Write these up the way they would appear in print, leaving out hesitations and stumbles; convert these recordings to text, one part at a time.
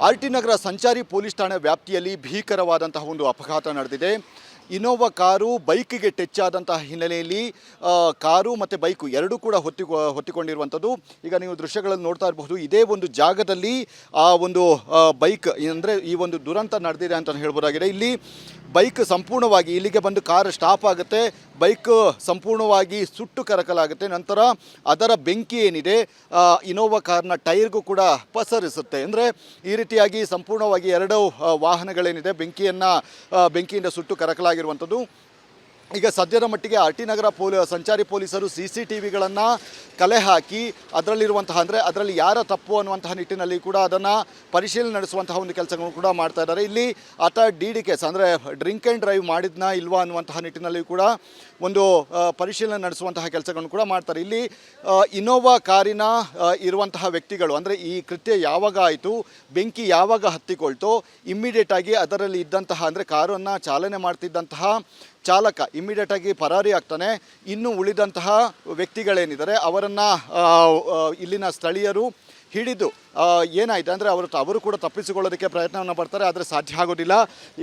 R T Nagar ಸಂಚಾರಿ police ಠಾಣೆ ವ್ಯಾಪ್ತಿಯಲ್ಲಿ ಭೀಕರವಾದಂತಹ ಒಂದು ಅಪಘಾತ ನಡೆದಿದೆ. ಇನೋವಾ ಕಾರು ಬೈಕಿಗೆ ಟಚ್ ಆದಂತಹ ಹಿನ್ನೆಲೆಯಲ್ಲಿ ಕಾರು ಮತ್ತು ಬೈಕು ಎರಡೂ ಕೂಡ ಹೊತ್ತಿಕೊಂಡಿರುವಂಥದ್ದು. ಈಗ ನೀವು ದೃಶ್ಯಗಳನ್ನು ನೋಡ್ತಾ ಇರಬಹುದು. ಇದೇ ಒಂದು ಜಾಗದಲ್ಲಿ ಆ ಒಂದು ಬೈಕ್ ಅಂದರೆ ಈ ಒಂದು ದುರಂತ ನಡೆದಿದೆ ಅಂತ ಹೇಳ್ಬೋದಾಗಿದೆ. ಇಲ್ಲಿ ಬೈಕ್ ಸಂಪೂರ್ಣವಾಗಿ ಇಲ್ಲಿಗೆ ಬಂದು ಕಾರ್ ಸ್ಟಾಪ್ ಆಗುತ್ತೆ, ಬೈಕ್ ಸಂಪೂರ್ಣವಾಗಿ ಸುಟ್ಟು ಕರಕಲಾಗುತ್ತೆ. ನಂತರ ಅದರ ಬೆಂಕಿ ಏನಿದೆ ಇನೋವಾ ಕಾರ್ನ ಟೈರ್ಗೂ ಕೂಡ ಪಸರಿಸುತ್ತೆ. ಅಂದರೆ ಈ ರೀತಿಯಾಗಿ ಸಂಪೂರ್ಣವಾಗಿ ಎರಡು ವಾಹನಗಳೇನಿದೆ ಬೆಂಕಿಯಿಂದ ಸುಟ್ಟು ಕರಕಲಾಗಿರುವಂಥದ್ದು. ಈಗ ಸದ್ಯದ ಮಟ್ಟಿಗೆ ಆರ್ ಟಿ ನಗರ ಸಂಚಾರಿ ಪೊಲೀಸರು CCTVಗಳನ್ನು ಕಲೆ ಹಾಕಿ ಅದರಲ್ಲಿ ಯಾರ ತಪ್ಪು ಅನ್ನುವಂತಹ ನಿಟ್ಟಿನಲ್ಲಿ ಕೂಡ ಅದನ್ನು ಪರಿಶೀಲನೆ ನಡೆಸುವಂತಹ ಒಂದು ಕೆಲಸಗಳನ್ನು ಕೂಡ ಮಾಡ್ತಾ ಇದ್ದಾರೆ. ಇಲ್ಲಿ ಆತ DD ಕೇಸ್ ಅಂದರೆ ಡ್ರಿಂಕ್ ಆ್ಯಂಡ್ ಡ್ರೈವ್ ಮಾಡಿದ್ನಾ ಇಲ್ವಾ ಅನ್ನುವಂತಹ ನಿಟ್ಟಿನಲ್ಲಿ ಕೂಡ ಒಂದು ಪರಿಶೀಲನೆ ನಡೆಸುವಂತಹ ಕೆಲಸಗಳನ್ನು ಕೂಡ ಮಾಡ್ತಾರೆ. ಇಲ್ಲಿ ಇನೋವಾ ಕಾರಿನ ಇರುವಂತಹ ವ್ಯಕ್ತಿಗಳು ಅಂದರೆ ಈ ಕೃತ್ಯ ಯಾವಾಗ ಆಯಿತು, ಬೆಂಕಿ ಯಾವಾಗ ಹತ್ತಿಕೊಳ್ತೋ ಇಮ್ಮಿಡಿಯೇಟಾಗಿ ಅದರಲ್ಲಿ ಇದ್ದಂತಹ ಅಂದರೆ ಕಾರನ್ನು ಚಾಲನೆ ಮಾಡ್ತಿದ್ದಂತಹ ಚಾಲಕ ಇಮ್ಮಿಡಿಯೇಟಾಗಿ ಪರಾರಿ ಆಗ್ತಾನೆ. ಇನ್ನು ಉಳಿದಂತಹ ವ್ಯಕ್ತಿಗಳೇನಿದ್ದಾರೆ ಅವರನ್ನು ಇಲ್ಲಿನ ಸ್ಥಳೀಯರು ಹಿಡಿದು ಏನಾಯಿತು ಅಂದರೆ ಅವರು ಕೂಡ ತಪ್ಪಿಸಿಕೊಳ್ಳೋದಕ್ಕೆ ಪ್ರಯತ್ನವನ್ನು ಪಡ್ತಾರೆ, ಆದರೆ ಸಾಧ್ಯ ಆಗೋದಿಲ್ಲ.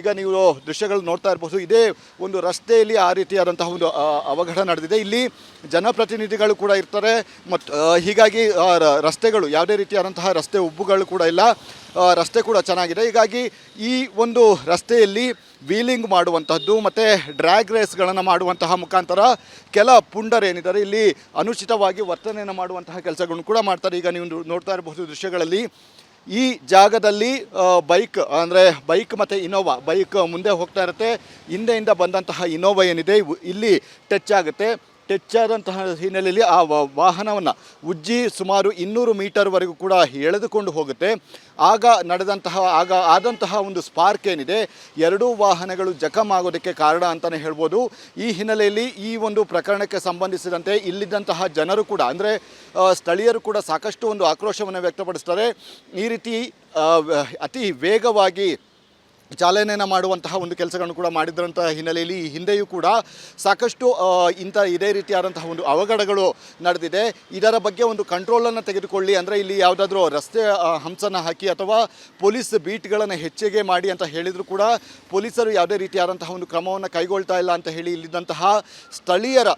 ಈಗ ನೀವು ದೃಶ್ಯಗಳು ನೋಡ್ತಾ ಇರಬಹುದು. ಇದೇ ಒಂದು ರಸ್ತೆಯಲ್ಲಿ ಆ ರೀತಿಯಾದಂತಹ ಒಂದು ಅವಘಡ ನಡೆದಿದೆ. ಇಲ್ಲಿ ಜನಪ್ರತಿನಿಧಿಗಳು ಕೂಡ ಇರ್ತಾರೆ ಮತ್ತು ಹೀಗಾಗಿ ರಸ್ತೆಗಳು ಯಾವುದೇ ರೀತಿಯಾದಂತಹ ರಸ್ತೆ ಉಬ್ಬುಗಳು ಕೂಡ ಇಲ್ಲ, ರಸ್ತೆ ಕೂಡ ಚೆನ್ನಾಗಿದೆ. ಹೀಗಾಗಿ ಈ ಒಂದು ರಸ್ತೆಯಲ್ಲಿ ವೀಲಿಂಗ್ ಮಾಡುವಂತಹದ್ದು ಮತ್ತು ಡ್ರ್ಯಾಗ್ ರೇಸ್ಗಳನ್ನು ಮಾಡುವಂತಹ ಮುಖಾಂತರ ಕೆಲ ಪುಂಡರೇನಿದ್ದಾರೆ ಇಲ್ಲಿ ಅನುಚಿತವಾಗಿ ವರ್ತನೆಯನ್ನು ಮಾಡುವಂತಹ ಕೆಲಸಗಳನ್ನು ಕೂಡ ಮಾಡ್ತಾರೆ. ಈಗ ನೀವು ನೋಡ್ತಾ ಇರಬಹುದು ದೃಶ್ಯಗಳಲ್ಲಿ ಈ ಜಾಗದಲ್ಲಿ ಬೈಕ್ ಮತ್ತು ಇನೋವಾ, ಬೈಕ್ ಮುಂದೆ ಹೋಗ್ತಾ ಇರುತ್ತೆ, ಹಿಂದೆಯಿಂದ ಬಂದಂತಹ ಇನೋವಾ ಏನಿದೆ ಇಲ್ಲಿ ಟಚ್ ಆಗುತ್ತೆ. ಟಚ್ ಆದಂತಹ ಹಿನ್ನೆಲೆಯಲ್ಲಿ ಆ ವಾಹನವನ್ನು ಉಜ್ಜಿ ಸುಮಾರು 200 ಮೀಟರ್ವರೆಗೂ ಕೂಡ ಎಳೆದುಕೊಂಡು ಹೋಗುತ್ತೆ. ಆಗ ಆದಂತಹ ಒಂದು ಸ್ಪಾರ್ಕ್ ಏನಿದೆ ಎರಡೂ ವಾಹನಗಳು ಜಖಮ್ ಆಗೋದಕ್ಕೆ ಕಾರಣ ಅಂತಲೇ ಹೇಳ್ಬೋದು. ಈ ಹಿನ್ನೆಲೆಯಲ್ಲಿ ಈ ಒಂದು ಪ್ರಕರಣಕ್ಕೆ ಸಂಬಂಧಿಸಿದಂತೆ ಇಲ್ಲಿದ್ದಂತಹ ಜನರು ಕೂಡ ಅಂದರೆ ಸ್ಥಳೀಯರು ಕೂಡ ಸಾಕಷ್ಟು ಒಂದು ಆಕ್ರೋಶವನ್ನು ವ್ಯಕ್ತಪಡಿಸ್ತಾರೆ. ಈ ರೀತಿ ಅತಿ ವೇಗವಾಗಿ ಚಾಲನೆಯನ್ನು ಮಾಡುವಂತಹ ಒಂದು ಕೆಲಸಗಳನ್ನು ಕೂಡ ಮಾಡಿದ್ರಂಥ ಹಿನ್ನೆಲೆಯಲ್ಲಿ ಈ ಹಿಂದೆಯೂ ಕೂಡ ಸಾಕಷ್ಟು ಇದೇ ರೀತಿಯಾದಂತಹ ಒಂದು ಅವಘಡಗಳು ನಡೆದಿದೆ. ಇದರ ಬಗ್ಗೆ ಒಂದು ಕಂಟ್ರೋಲನ್ನು ತೆಗೆದುಕೊಳ್ಳಿ, ಅಂದರೆ ಇಲ್ಲಿ ಯಾವುದಾದ್ರೂ ರಸ್ತೆ ಹಂಸನ ಹಾಕಿ ಅಥವಾ ಪೊಲೀಸ್ ಬೀಟ್ಗಳನ್ನು ಹೆಚ್ಚಿಗೆ ಮಾಡಿ ಅಂತ ಹೇಳಿದರೂ ಕೂಡ ಪೊಲೀಸರು ಯಾವುದೇ ರೀತಿಯಾದಂತಹ ಒಂದು ಕ್ರಮವನ್ನು ಕೈಗೊಳ್ತಾ ಇಲ್ಲ ಅಂತ ಹೇಳಿ ಇಲ್ಲಿದ್ದಂತಹ ಸ್ಥಳೀಯರ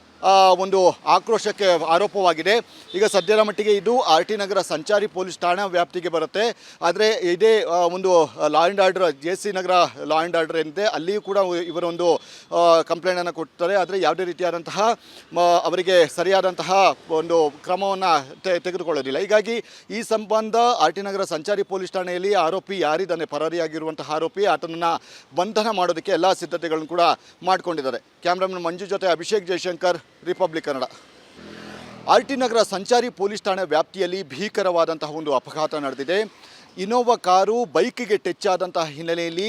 ಒಂದು ಆಕ್ರೋಶಕ್ಕೆ ಆರೋಪವಾಗಿದೆ. ಈಗ ಸದ್ಯದ ಮಟ್ಟಿಗೆ ಇದು ಆರ್ ಟಿ ನಗರ ಸಂಚಾರಿ ಪೊಲೀಸ್ ಠಾಣಾ ವ್ಯಾಪ್ತಿಗೆ ಬರುತ್ತೆ. ಆದರೆ ಇದೇ ಒಂದು law and order JC Nagar law and order ಏನಿದೆ ಅಲ್ಲಿಯೂ ಕೂಡ ಇವರೊಂದು ಕಂಪ್ಲೇಂಟನ್ನು ಕೊಡ್ತಾರೆ. ಆದರೆ ಯಾವುದೇ ರೀತಿಯಾದಂತಹ ಅವರಿಗೆ ಸರಿಯಾದಂತಹ ಒಂದು ಕ್ರಮವನ್ನು ತೆಗೆದುಕೊಳ್ಳೋದಿಲ್ಲ. ಹೀಗಾಗಿ ಈ ಸಂಬಂಧ ಆರ್ ಟಿ ನಗರ ಸಂಚಾರಿ ಪೊಲೀಸ್ ಠಾಣೆಯಲ್ಲಿ ಆರೋಪಿ ಯಾರಿದ್ದಾನೆ, ಪರಾರಿಯಾಗಿರುವಂತಹ ಆರೋಪಿ, ಆತನನ್ನು ಬಂಧನ ಮಾಡೋದಕ್ಕೆ ಎಲ್ಲ ಸಿದ್ಧತೆಗಳನ್ನು ಕೂಡ ಮಾಡಿಕೊಂಡಿದ್ದಾರೆ. ಕ್ಯಾಮ್ರಾಮನ್ ಮಂಜು ಜೊತೆ Abhishek Jayashankar, Republic Kannada. R T Nagar ಸಂಚಾರಿ ಪೊಲೀಸ್ ಠಾಣೆ ವ್ಯಾಪ್ತಿಯಲ್ಲಿ ಭೀಕರವಾದಂತಹ ಒಂದು ಅಪಘಾತ ನಡೆದಿದೆ. ಇನೋವಾ ಕಾರು ಬೈಕಿಗೆ ಟಚ್ ಆದಂತಹ ಹಿನ್ನೆಲೆಯಲ್ಲಿ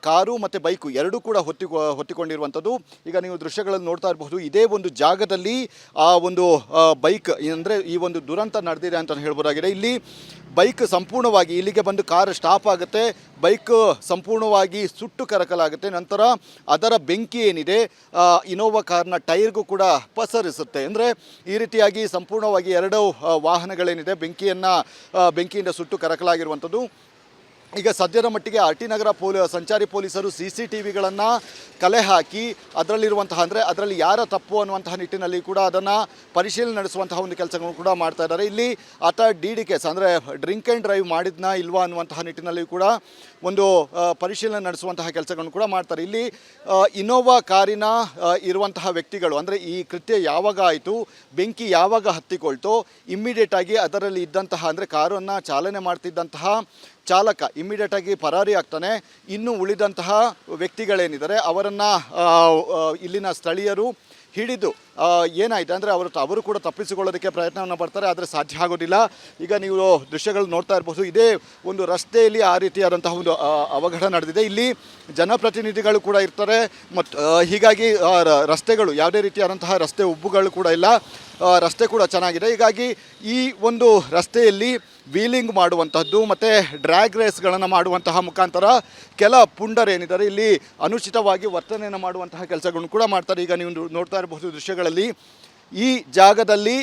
ಕಾರು ಮತ್ತು ಬೈಕು ಎರಡೂ ಕೂಡ ಹೊತ್ತಿಕೊಂಡಿರುವಂಥದ್ದು. ಈಗ ನೀವು ದೃಶ್ಯಗಳನ್ನು ನೋಡ್ತಾ ಇರಬಹುದು. ಇದೇ ಒಂದು ಜಾಗದಲ್ಲಿ ಆ ಒಂದು ಬೈಕ್ ಅಂದರೆ ಈ ಒಂದು ದುರಂತ ನಡೆದಿದೆ ಅಂತ ಹೇಳ್ಬೋದಾಗಿದೆ. ಇಲ್ಲಿ ಬೈಕ್ ಸಂಪೂರ್ಣವಾಗಿ ಇಲ್ಲಿಗೆ ಬಂದು ಕಾರ್ ಸ್ಟಾಪ್ ಆಗುತ್ತೆ, ಬೈಕ್ ಸಂಪೂರ್ಣವಾಗಿ ಸುಟ್ಟು ಕರಕಲಾಗುತ್ತೆ. ನಂತರ ಅದರ ಬೆಂಕಿ ಏನಿದೆ ಇನೋವಾ ಕಾರ್ನ ಟೈರ್ಗೂ ಕೂಡ ಪಸರಿಸುತ್ತೆ. ಅಂದರೆ ಈ ರೀತಿಯಾಗಿ ಸಂಪೂರ್ಣವಾಗಿ ಎರಡು ವಾಹನಗಳೇನಿದೆ ಬೆಂಕಿಯಿಂದ ಸುಟ್ಟು ಕರಕಲಾಗಿರುವಂಥದ್ದು. ಈಗ ಸದ್ಯದ ಮಟ್ಟಿಗೆ ಆರ್ ಟಿ ನಗರ ಸಂಚಾರಿ ಪೊಲೀಸರು CCTVಗಳನ್ನು ಕಲೆ ಹಾಕಿ ಅದರಲ್ಲಿ ಯಾರ ತಪ್ಪು ಅನ್ನುವಂತಹ ನಿಟ್ಟಿನಲ್ಲಿ ಕೂಡ ಅದನ್ನು ಪರಿಶೀಲನೆ ನಡೆಸುವಂತಹ ಒಂದು ಕೆಲಸಗಳನ್ನು ಕೂಡ ಮಾಡ್ತಾ ಇದ್ದಾರೆ. ಇಲ್ಲಿ ಆತ DD ಕೇಸ್ ಅಂದರೆ ಡ್ರಿಂಕ್ ಆ್ಯಂಡ್ ಡ್ರೈವ್ ಮಾಡಿದ್ನಾ ಇಲ್ವಾ ಅನ್ನುವಂತಹ ನಿಟ್ಟಿನಲ್ಲಿ ಕೂಡ ಒಂದು ಪರಿಶೀಲನೆ ನಡೆಸುವಂತಹ ಕೆಲಸಗಳನ್ನು ಕೂಡ ಮಾಡ್ತಾರೆ. ಇಲ್ಲಿ ಇನೋವಾ ಕಾರಿನ ಇರುವಂತಹ ವ್ಯಕ್ತಿಗಳು ಅಂದರೆ ಈ ಕೃತ್ಯ ಯಾವಾಗ ಆಯಿತು, ಬೆಂಕಿ ಯಾವಾಗ ಹತ್ತಿಕೊಳ್ತೋ ಇಮ್ಮಿಡಿಯೇಟಾಗಿ ಅದರಲ್ಲಿ ಇದ್ದಂತಹ ಅಂದರೆ ಕಾರನ್ನು ಚಾಲನೆ ಮಾಡ್ತಿದ್ದಂತಹ ಚಾಲಕ ಇಮ್ಮಿಡಿಯೇಟಾಗಿ ಪರಾರಿ ಆಗ್ತಾನೆ. ಇನ್ನು ಉಳಿದಂತಹ ವ್ಯಕ್ತಿಗಳೇನಿದ್ದಾರೆ ಅವರನ್ನು ಇಲ್ಲಿನ ಸ್ಥಳೀಯರು ಹಿಡಿದು ಏನಾಯಿತು ಅಂದರೆ ಅವರು ಕೂಡ ತಪ್ಪಿಸಿಕೊಳ್ಳೋದಕ್ಕೆ ಪ್ರಯತ್ನವನ್ನು ಪಡ್ತಾರೆ, ಆದರೆ ಸಾಧ್ಯ ಆಗೋದಿಲ್ಲ. ಈಗ ನೀವು ದೃಶ್ಯಗಳು ನೋಡ್ತಾ ಇರಬಹುದು. ಇದೇ ಒಂದು ರಸ್ತೆಯಲ್ಲಿ ಆ ರೀತಿಯಾದಂತಹ ಒಂದು ಅವಘಡ ನಡೆದಿದೆ. ಇಲ್ಲಿ ಜನಪ್ರತಿನಿಧಿಗಳು ಕೂಡ ಇರ್ತಾರೆ ಮತ್ತು ಹೀಗಾಗಿ ರಸ್ತೆಗಳು ಯಾವುದೇ ರೀತಿಯಾದಂತಹ ರಸ್ತೆ ಉಬ್ಬುಗಳು ಕೂಡ ಇಲ್ಲ, ರಸ್ತೆ ಕೂಡ ಚೆನ್ನಾಗಿದೆ. ಹೀಗಾಗಿ ಈ ಒಂದು ರಸ್ತೆಯಲ್ಲಿ ವೀಲಿಂಗ್ ಮಾಡುವಂತಹದ್ದು ಮತ್ತು ಡ್ರ್ಯಾಗ್ ರೇಸ್ಗಳನ್ನು ಮಾಡುವಂತಹ ಮುಖಾಂತರ ಕೆಲ ಪುಂಡರೇನಿದ್ದಾರೆ ಇಲ್ಲಿ ಅನುಚಿತವಾಗಿ ವರ್ತನೆಯನ್ನು ಮಾಡುವಂತಹ ಕೆಲಸಗಳನ್ನು ಕೂಡ ಮಾಡ್ತಾರೆ. ಈಗ ನೀವು ನೋಡ್ತಾ ಇರಬಹುದು ದೃಶ್ಯಗಳಲ್ಲಿ ಈ ಜಾಗದಲ್ಲಿ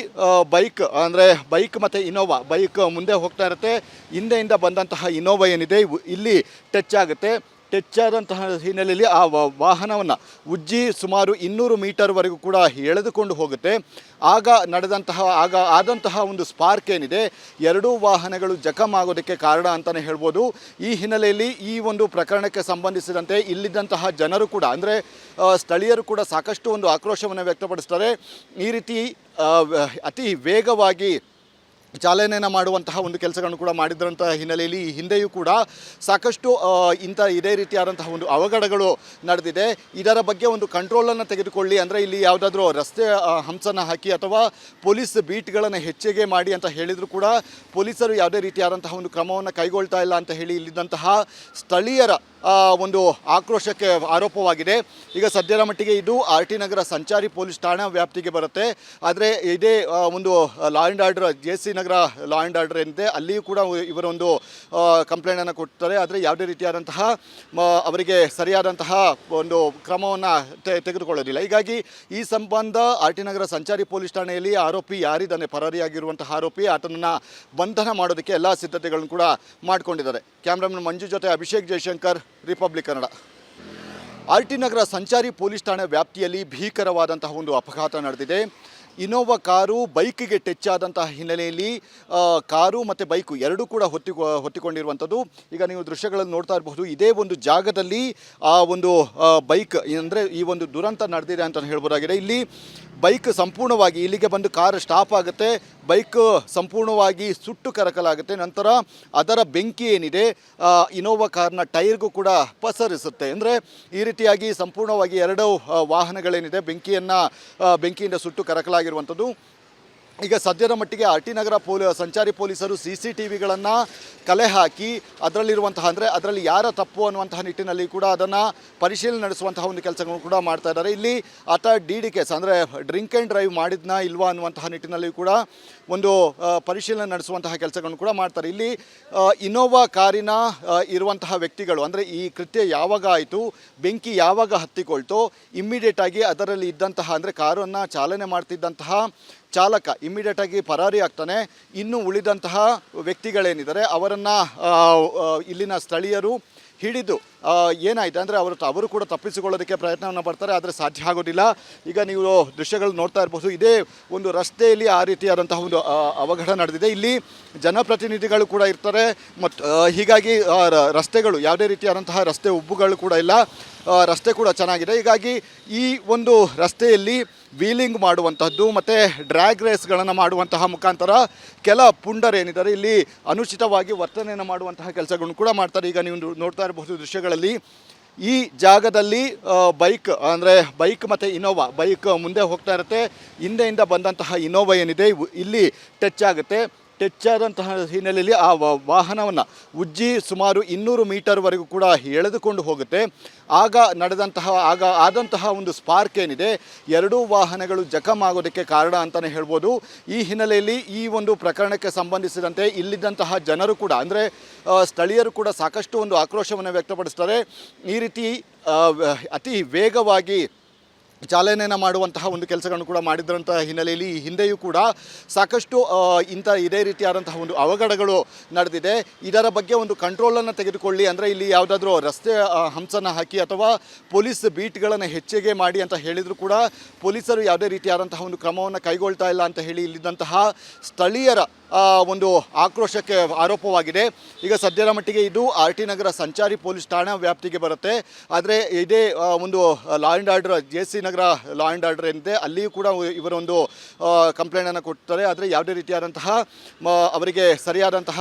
ಬೈಕ್ ಅಂದರೆ ಬೈಕ್ ಮತ್ತು ಇನೋವಾ ಬೈಕ್ ಮುಂದೆ ಹೋಗ್ತಾ ಇರುತ್ತೆ. ಹಿಂದೆಯಿಂದ ಬಂದಂತಹ ಇನೋವಾ ಏನಿದೆ ಇಲ್ಲಿ ಟಚ್ ಆಗುತ್ತೆ. ಟಚ್ ಆದಂತಹ ಹಿನ್ನೆಲೆಯಲ್ಲಿ ಆ ವಾಹನವನ್ನು ಉಜ್ಜಿ ಸುಮಾರು 200 ಮೀಟರ್ವರೆಗೂ ಕೂಡ ಎಳೆದುಕೊಂಡು ಹೋಗುತ್ತೆ. ಆಗ ಆದಂತಹ ಒಂದು ಸ್ಪಾರ್ಕ್ ಏನಿದೆ ಎರಡೂ ವಾಹನಗಳು ಜಖಮ್ ಆಗೋದಕ್ಕೆ ಕಾರಣ ಅಂತಲೇ ಹೇಳ್ಬೋದು. ಈ ಹಿನ್ನೆಲೆಯಲ್ಲಿ ಈ ಒಂದು ಪ್ರಕರಣಕ್ಕೆ ಸಂಬಂಧಿಸಿದಂತೆ ಇಲ್ಲಿದ್ದಂತಹ ಜನರು ಕೂಡ ಅಂದರೆ ಸ್ಥಳೀಯರು ಕೂಡ ಸಾಕಷ್ಟು ಒಂದು ಆಕ್ರೋಶವನ್ನು ವ್ಯಕ್ತಪಡಿಸ್ತಾರೆ. ಈ ರೀತಿ ಅತಿ ವೇಗವಾಗಿ ಚಾಲನೆಯನ್ನು ಮಾಡುವಂತಹ ಒಂದು ಕೆಲಸಗಳನ್ನು ಕೂಡ ಮಾಡಿದ್ರಂತಹ ಹಿನ್ನೆಲೆಯಲ್ಲಿ ಈ ಹಿಂದೆಯೂ ಕೂಡ ಸಾಕಷ್ಟು ಇದೇ ರೀತಿಯಾದಂತಹ ಒಂದು ಅವಘಡಗಳು ನಡೆದಿದೆ. ಇದರ ಬಗ್ಗೆ ಒಂದು ಕಂಟ್ರೋಲನ್ನು ತೆಗೆದುಕೊಳ್ಳಿ ಅಂದರೆ ಇಲ್ಲಿ ಯಾವುದಾದ್ರೂ ರಸ್ತೆ ಹಂಸನ್ನು ಹಾಕಿ ಅಥವಾ ಪೊಲೀಸ್ ಬೀಟ್ಗಳನ್ನು ಹೆಚ್ಚಿಗೆ ಮಾಡಿ ಅಂತ ಹೇಳಿದರೂ ಕೂಡ ಪೊಲೀಸರು ಯಾವುದೇ ರೀತಿಯಾದಂತಹ ಒಂದು ಕ್ರಮವನ್ನು ಕೈಗೊಳ್ತಾ ಇಲ್ಲ ಅಂತ ಹೇಳಿ ಇಲ್ಲಿದ್ದಂತಹ ಸ್ಥಳೀಯರ ಒಂದು ಆಕ್ರೋಶಕ್ಕೆ ಆರೋಪವಾಗಿದೆ. ಈಗ ಸದ್ಯದ ಮಟ್ಟಿಗೆ ಇದು RT ನಗರ ಸಂಚಾರಿ ಪೊಲೀಸ್ ಠಾಣಾ ವ್ಯಾಪ್ತಿಗೆ ಬರುತ್ತೆ. ಆದರೆ ಇದೇ ಒಂದು law and order JC Nagar law and order ಏನಿದೆ ಅಲ್ಲಿಯೂ ಕೂಡ ಇವರೊಂದು ಕಂಪ್ಲೇಂಟನ್ನು ಕೊಡ್ತಾರೆ. ಆದರೆ ಯಾವುದೇ ರೀತಿಯಾದಂತಹ ಅವರಿಗೆ ಸರಿಯಾದಂತಹ ಒಂದು ಕ್ರಮವನ್ನು ತೆಗೆದುಕೊಳ್ಳೋದಿಲ್ಲ. ಹೀಗಾಗಿ ಈ ಸಂಬಂಧ RT ನಗರ ಸಂಚಾರಿ ಪೊಲೀಸ್ ಠಾಣೆಯಲ್ಲಿ ಆರೋಪಿ ಯಾರಿದ್ದಾನೆ, ಪರಾರಿಯಾಗಿರುವಂತಹ ಆರೋಪಿ, ಆತನನ್ನು ಬಂಧನ ಮಾಡೋದಕ್ಕೆ ಎಲ್ಲ ಸಿದ್ಧತೆಗಳನ್ನು ಕೂಡ ಮಾಡಿಕೊಂಡಿದ್ದಾರೆ. ಕ್ಯಾಮ್ರಾಮನ್ ಮಂಜು ಜೊತೆ ಅಭಿಷೇಕ್ ಜಯಶಂಕರ್, ರಿಪಬ್ಲಿಕ್ ಕನ್ನಡ. RT ನಗರ ಸಂಚಾರಿ ಪೊಲೀಸ್ ಠಾಣೆ ವ್ಯಾಪ್ತಿಯಲ್ಲಿ ಭೀಕರವಾದಂತಹ ಒಂದು ಅಪಘಾತ ನಡೆದಿದೆ. ಇನೋವಾ ಕಾರು ಬೈಕಿಗೆ ಟಚ್ ಆದಂತಹ ಹಿನ್ನೆಲೆಯಲ್ಲಿ ಕಾರು ಮತ್ತು ಬೈಕು ಎರಡೂ ಕೂಡ ಹೊತ್ತಿಕೊಂಡಿರುವಂಥದ್ದು. ಈಗ ನೀವು ದೃಶ್ಯಗಳನ್ನು ನೋಡ್ತಾ ಇರಬಹುದು. ಇದೇ ಒಂದು ಜಾಗದಲ್ಲಿ ಆ ಒಂದು ಬೈಕ್ ಅಂದರೆ ಈ ಒಂದು ದುರಂತ ನಡೆದಿದೆ ಅಂತ ಹೇಳ್ಬೋದಾಗಿದೆ. ಇಲ್ಲಿ ಬೈಕ್ ಸಂಪೂರ್ಣವಾಗಿ ಇಲ್ಲಿಗೆ ಬಂದು ಕಾರ್ ಸ್ಟಾಪ್ ಆಗುತ್ತೆ. ಬೈಕ್ ಸಂಪೂರ್ಣವಾಗಿ ಸುಟ್ಟು ಕರಕಲಾಗುತ್ತೆ. ನಂತರ ಅದರ ಬೆಂಕಿ ಏನಿದೆ ಇನೋವಾ ಕಾರ್ನ ಟೈರ್ಗೂ ಕೂಡ ಪಸರಿಸುತ್ತೆ. ಅಂದರೆ ಈ ರೀತಿಯಾಗಿ ಸಂಪೂರ್ಣವಾಗಿ ಎರಡು ವಾಹನಗಳೇನಿದೆ ಬೆಂಕಿಯಿಂದ ಸುಟ್ಟು ಕರಕಲಾಗಿರುವಂಥದ್ದು. ಈಗ ಸದ್ಯದ ಮಟ್ಟಿಗೆ RT ನಗರ ಸಂಚಾರಿ ಪೊಲೀಸರು CCTVಗಳನ್ನು ಕಲೆ ಹಾಕಿ ಅದರಲ್ಲಿರುವಂತಹ ಅಂದರೆ ಅದರಲ್ಲಿ ಯಾರ ತಪ್ಪು ಅನ್ನುವಂತಹ ನಿಟ್ಟಿನಲ್ಲಿ ಕೂಡ ಅದನ್ನು ಪರಿಶೀಲನೆ ನಡೆಸುವಂತಹ ಒಂದು ಕೆಲಸಗಳನ್ನು ಕೂಡ ಮಾಡ್ತಾ ಇದ್ದಾರೆ. ಇಲ್ಲಿ ಆತ DD ಕೇಸ್ ಅಂದರೆ ಡ್ರಿಂಕ್ ಆ್ಯಂಡ್ ಡ್ರೈವ್ ಮಾಡಿದ್ನಾ ಇಲ್ವಾ ಅನ್ನುವಂತಹ ನಿಟ್ಟಿನಲ್ಲಿ ಕೂಡ ಒಂದು ಪರಿಶೀಲನೆ ನಡೆಸುವಂತಹ ಕೆಲಸಗಳನ್ನು ಕೂಡ ಮಾಡ್ತಾರೆ. ಇಲ್ಲಿ ಇನೋವಾ ಕಾರಿನ ಇರುವಂತಹ ವ್ಯಕ್ತಿಗಳು ಅಂದರೆ ಈ ಕೃತ್ಯ ಯಾವಾಗ ಆಯಿತು, ಬೆಂಕಿ ಯಾವಾಗ ಹತ್ತಿಕೊಳ್ತೋ ಇಮ್ಮಿಡಿಯೇಟಾಗಿ ಅದರಲ್ಲಿ ಇದ್ದಂತಹ ಅಂದರೆ ಕಾರನ್ನು ಚಾಲನೆ ಮಾಡ್ತಿದ್ದಂತಹ ಚಾಲಕ ಇಮ್ಮಿಡಿಯೇಟಾಗಿ ಪರಾರಿ ಆಗ್ತಾನೆ. ಇನ್ನು ಉಳಿದಂತಹ ವ್ಯಕ್ತಿಗಳೇನಿದ್ದಾರೆ ಅವರನ್ನು ಇಲ್ಲಿನ ಸ್ಥಳೀಯರು ಹಿಡಿದು ಏನಾಯಿತು ಅಂದರೆ ಅವರು ಕೂಡ ತಪ್ಪಿಸಿಕೊಳ್ಳೋದಕ್ಕೆ ಪ್ರಯತ್ನವನ್ನು ಪಡ್ತಾರೆ. ಆದರೆ ಸಾಧ್ಯ ಆಗೋದಿಲ್ಲ. ಈಗ ನೀವು ದೃಶ್ಯಗಳು ನೋಡ್ತಾ ಇರಬಹುದು. ಇದೇ ಒಂದು ರಸ್ತೆಯಲ್ಲಿ ಆ ರೀತಿಯಾದಂತಹ ಒಂದು ಅವಘಡ ನಡೆದಿದೆ. ಇಲ್ಲಿ ಜನಪ್ರತಿನಿಧಿಗಳು ಕೂಡ ಇರ್ತಾರೆ ಮತ್ತು ಹೀಗಾಗಿ ರಸ್ತೆಗಳು ಯಾವುದೇ ರೀತಿಯಾದಂತಹ ರಸ್ತೆ ಉಬ್ಬುಗಳು ಕೂಡ ಇಲ್ಲ. ರಸ್ತೆ ಕೂಡ ಚೆನ್ನಾಗಿದೆ. ಹೀಗಾಗಿ ಈ ಒಂದು ರಸ್ತೆಯಲ್ಲಿ ವೀಲಿಂಗ್ ಮಾಡುವಂತಹದ್ದು ಮತ್ತು ಡ್ರ್ಯಾಗ್ ರೇಸ್ಗಳನ್ನು ಮಾಡುವಂತಹ ಮುಖಾಂತರ ಕೆಲ ಪುಂಡರೇನಿದ್ದಾರೆ ಇಲ್ಲಿ ಅನುಚಿತವಾಗಿ ವರ್ತನೆಯನ್ನು ಮಾಡುವಂತಹ ಕೆಲಸಗಳನ್ನು ಕೂಡ ಮಾಡ್ತಾರೆ. ಈಗ ನೀವು ನೋಡ್ತಾ ಇರಬಹುದು ದೃಶ್ಯಗಳಲ್ಲಿ ಈ ಜಾಗದಲ್ಲಿ ಬೈಕ್ ಮತ್ತು ಇನೋವಾ ಬೈಕ್ ಮುಂದೆ ಹೋಗ್ತಾ ಇರುತ್ತೆ. ಹಿಂದೆಯಿಂದ ಬಂದಂತಹ ಇನೋವಾ ಏನಿದೆ ಇಲ್ಲಿ ಟಚ್ ಆಗುತ್ತೆ. ಟಚ್ ಆದಂತಹ ಹಿನ್ನೆಲೆಯಲ್ಲಿ ಆ ವಾಹನವನ್ನು ಉಜ್ಜಿ ಸುಮಾರು 200 ಮೀಟರ್ವರೆಗೂ ಕೂಡ ಎಳೆದುಕೊಂಡು ಹೋಗುತ್ತೆ. ಆದಂತಹ ಒಂದು ಸ್ಪಾರ್ಕ್ ಏನಿದೆ ಎರಡೂ ವಾಹನಗಳು ಜಖಮ್ ಆಗೋದಕ್ಕೆ ಕಾರಣ ಅಂತಲೇ ಹೇಳ್ಬೋದು. ಈ ಹಿನ್ನೆಲೆಯಲ್ಲಿ ಈ ಒಂದು ಪ್ರಕರಣಕ್ಕೆ ಸಂಬಂಧಿಸಿದಂತೆ ಇಲ್ಲಿದ್ದಂತಹ ಜನರು ಕೂಡ ಅಂದರೆ ಸ್ಥಳೀಯರು ಕೂಡ ಸಾಕಷ್ಟು ಒಂದು ಆಕ್ರೋಶವನ್ನು ವ್ಯಕ್ತಪಡಿಸ್ತಾರೆ. ಈ ರೀತಿ ಅತಿ ವೇಗವಾಗಿ ಚಾಲನೆಯನ್ನು ಮಾಡುವಂತಹ ಒಂದು ಕೆಲಸಗಳನ್ನು ಕೂಡ ಮಾಡಿದ್ರಂತಹ ಹಿನ್ನೆಲೆಯಲ್ಲಿ ಈ ಹಿಂದೆಯೂ ಕೂಡ ಸಾಕಷ್ಟು ಇದೇ ರೀತಿಯಾದಂತಹ ಒಂದು ಅವಘಡಗಳು ನಡೆದಿದೆ. ಇದರ ಬಗ್ಗೆ ಒಂದು ಕಂಟ್ರೋಲನ್ನು ತೆಗೆದುಕೊಳ್ಳಿ ಅಂದರೆ ಇಲ್ಲಿ ಯಾವುದಾದ್ರೂ ರಸ್ತೆ ಹಂಸನ್ನು ಹಾಕಿ ಅಥವಾ ಪೊಲೀಸ್ ಬೀಟ್ಗಳನ್ನು ಹೆಚ್ಚಿಗೆ ಮಾಡಿ ಅಂತ ಹೇಳಿದರೂ ಕೂಡ ಪೊಲೀಸರು ಯಾವುದೇ ರೀತಿಯಾದಂತಹ ಒಂದು ಕ್ರಮವನ್ನು ಕೈಗೊಳ್ತಾ ಇಲ್ಲ ಅಂತ ಹೇಳಿ ಇಲ್ಲಿದ್ದಂತಹ ಸ್ಥಳೀಯರ ಒಂದು ಆಕ್ರೋಶಕ್ಕೆ ಆರೋಪವಾಗಿದೆ. ಈಗ ಸದ್ಯದ ಮಟ್ಟಿಗೆ ಇದು RT ನಗರ ಸಂಚಾರಿ ಪೊಲೀಸ್ ಠಾಣಾ ವ್ಯಾಪ್ತಿಗೆ ಬರುತ್ತೆ. ಆದರೆ ಇದೇ ಒಂದು law and order JC Nagar law and order ಏನಿದೆ ಅಲ್ಲಿಯೂ ಕೂಡ ಇವರೊಂದು ಕಂಪ್ಲೇಂಟನ್ನು ಕೊಡ್ತಾರೆ. ಆದರೆ ಯಾವುದೇ ರೀತಿಯಾದಂತಹ ಅವರಿಗೆ ಸರಿಯಾದಂತಹ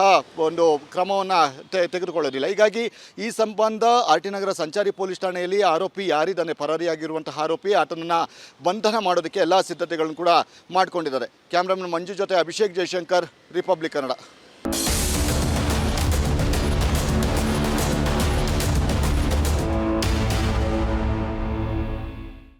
ಒಂದು ಕ್ರಮವನ್ನು ತೆಗೆದುಕೊಳ್ಳೋದಿಲ್ಲ. ಹೀಗಾಗಿ ಈ ಸಂಬಂಧ RT ನಗರ ಸಂಚಾರಿ ಪೊಲೀಸ್ ಠಾಣೆಯಲ್ಲಿ ಆರೋಪಿ ಯಾರಿದ್ದಾನೆ, ಪರಾರಿಯಾಗಿರುವಂತಹ ಆರೋಪಿ, ಆತನನ್ನು ಬಂಧನ ಮಾಡೋದಕ್ಕೆ ಎಲ್ಲ ಸಿದ್ಧತೆಗಳನ್ನು ಕೂಡ ಮಾಡಿಕೊಂಡಿದ್ದಾರೆ. ಕ್ಯಾಮ್ರಾಮನ್ ಮಂಜು ಜೊತೆ ಅಭಿಷೇಕ್ ಜಯಶಂಕರ್, ರಿಪಬ್ಲಿಕ್ ಕನ್ನಡ.